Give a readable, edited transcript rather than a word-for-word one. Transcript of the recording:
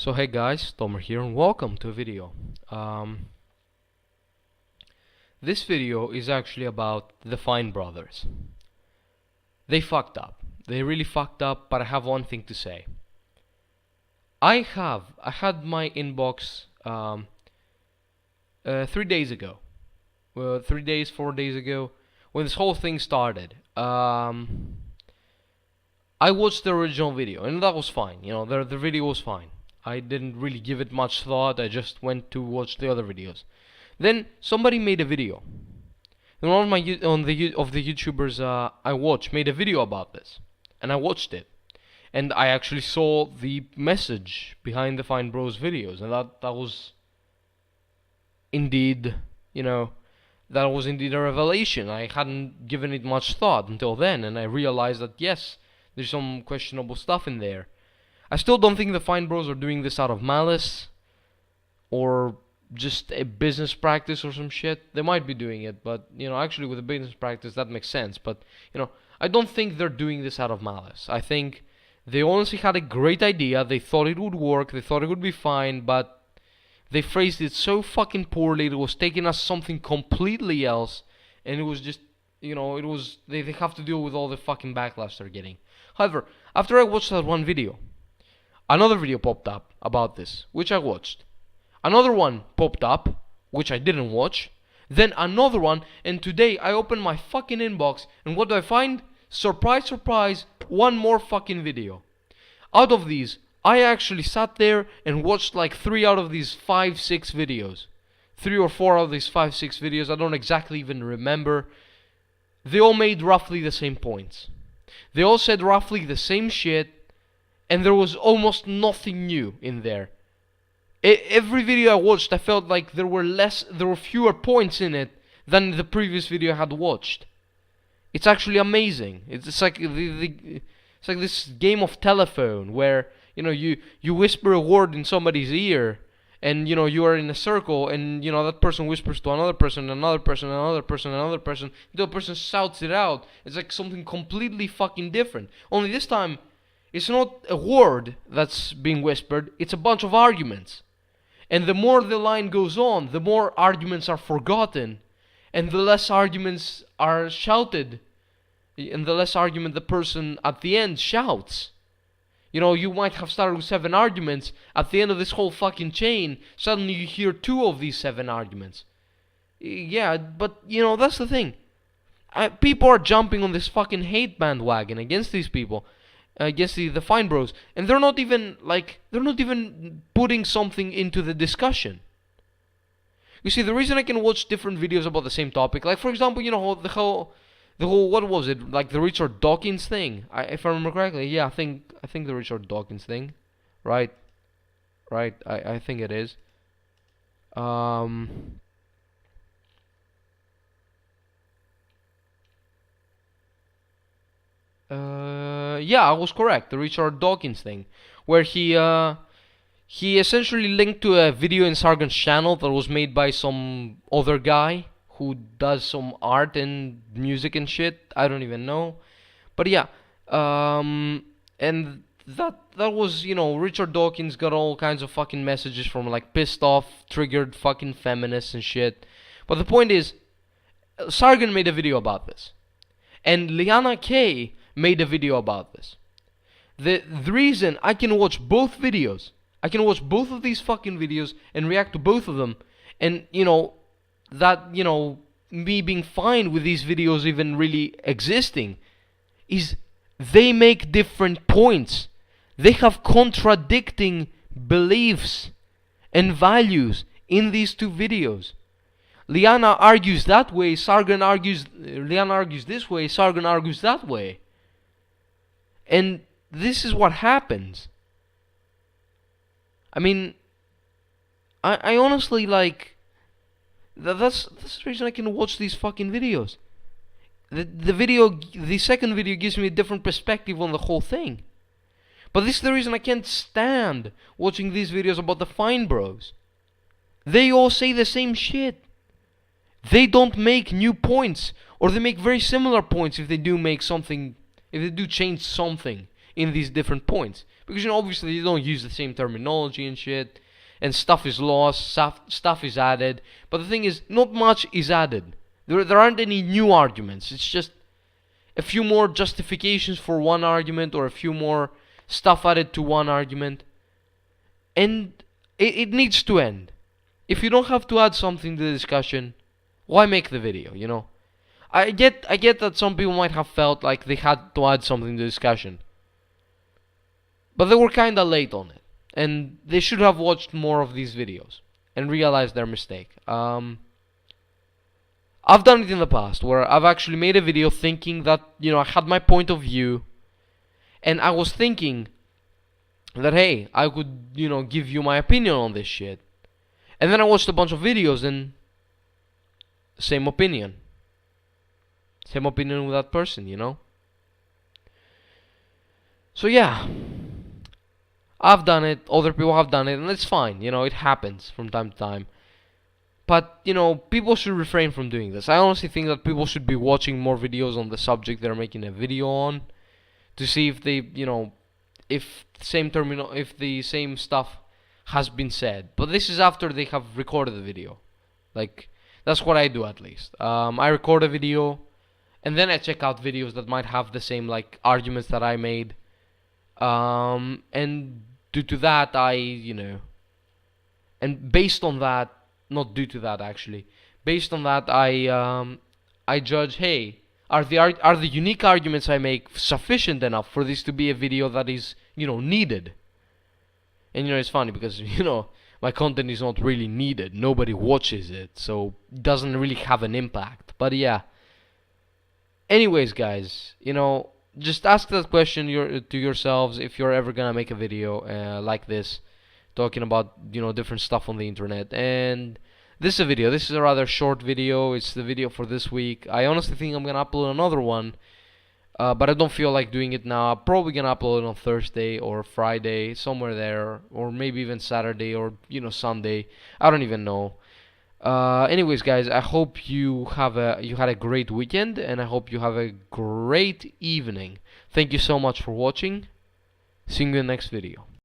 So hey guys, Tomer here and welcome to a video. This video is actually about the Fine brothers. They fucked up. They really fucked up, but I have one thing to say. I had my inbox 3 days ago. 3 days, 4 days ago, when this whole thing started. I watched the original video and that was fine. You know, the video was fine. I didn't really give it much thought. I just went to watch the other videos. Then somebody made a video, and one of my of the YouTubers I watch made a video about this, and I watched it, and I actually saw the message behind the Fine Bros videos, and that was indeed, that was indeed a revelation. I hadn't given it much thought until then, and I realized that yes, there's some questionable stuff in there. I still don't think the Fine Bros are doing this out of malice or just a business practice or some shit. They might be doing it, but actually with a business practice that makes sense. But I don't think they're doing this out of malice. I think they honestly had a great idea. They thought it would work. They thought it would be fine, but they phrased it so fucking poorly. It was taking us something completely else, and it was just it was they have to deal with all the fucking backlash they're getting. However, after I watched that one video, another video popped up about this, which I watched. Another one popped up, which I didn't watch. Then another one, and today I opened my fucking inbox, and what do I find? Surprise, surprise, one more fucking video. Out of these, I actually sat there and watched like 3 out of these 5, 6 videos. 3 or 4 out of these 5, 6 videos, I don't exactly even remember. They all made roughly the same points. They all said roughly the same shit, and there was almost nothing new in there. Every video I watched, I felt like there were fewer points in it than the previous video I had watched. It's actually amazing. It's like it's like this game of telephone where you whisper a word in somebody's ear, and you are in a circle, and that person whispers to another person, another person, another person, another person, until a person shouts it out. It's like something completely fucking different. Only this time, it's not a word that's being whispered, it's a bunch of arguments. And the more the line goes on, the more arguments are forgotten, and the less arguments are shouted, and the less argument the person at the end shouts. You might have started with 7 arguments. At the end of this whole fucking chain, suddenly you hear 2 of these 7 arguments. Yeah, but that's the thing. People are jumping on this fucking hate bandwagon against these people, against the Fine Bros, and they're not even putting something into the discussion. You see, the reason I can watch different videos about the same topic, like for example, the whole what was it, like the Richard Dawkins thing? If I remember correctly, yeah, I think the Richard Dawkins thing, right? I think it is. Yeah, I was correct. The Richard Dawkins thing, where he essentially linked to a video in Sargon's channel that was made by some other guy who does some art and music and shit. I don't even know, but yeah, and that was Richard Dawkins got all kinds of fucking messages from like pissed off, triggered fucking feminists and shit. But the point is, Sargon made a video about this, and Liana K made a video about this. The reason I can watch both videos, I can watch both of these fucking videos and react to both of them, and me being fine with these videos even really existing, is they make different points. They have contradicting beliefs and values in these 2 videos. Liana argues that way, Liana argues this way, Sargon argues that way. And this is what happens. I mean, I honestly that's the reason I can watch these fucking videos. The second video gives me a different perspective on the whole thing. But this is the reason I can't stand watching these videos about the Fine Bros. They all say the same shit. They don't make new points, or they make very similar points if they do make something, if they do change something in these different points, because obviously they don't use the same terminology and shit, and stuff is lost, stuff is added. But the thing is, not much is added. There aren't any new arguments. It's just a few more justifications for one argument, or a few more stuff added to one argument, and it needs to end. If you don't have to add something to the discussion, why make the video? I get that some people might have felt like they had to add something to the discussion, but they were kinda late on it, and they should have watched more of these videos and realized their mistake. I've done it in the past where I've actually made a video thinking that, I had my point of view, and I was thinking that, hey, I could, give you my opinion on this shit. And then I watched a bunch of videos and same opinion. Same opinion with that person. So yeah, I've done it, other people have done it, and it's fine, it happens from time to time. But, people should refrain from doing this. I honestly think that people should be watching more videos on the subject they're making a video on, to see if they, if the same stuff has been said. But this is after they have recorded the video. Like, that's what I do, at least. I record a video, and then I check out videos that might have the same, like, arguments that I made. And due to that, and based on that, not due to that actually, based on that, I judge, hey, are the unique arguments I make sufficient enough for this to be a video that is, needed? And it's funny because, my content is not really needed. Nobody watches it, so it doesn't really have an impact. But yeah. Anyways, guys, just ask that question to yourselves if you're ever gonna make a video like this, talking about, different stuff on the internet. And this is a video. This is a rather short video. It's the video for this week. I honestly think I'm gonna upload another one, but I don't feel like doing it now. I'm probably gonna upload it on Thursday or Friday, somewhere there, or maybe even Saturday or Sunday. I don't even know. Anyways, guys, I hope you had a great weekend, and I hope you have a great evening. Thank you so much for watching. See you in the next video.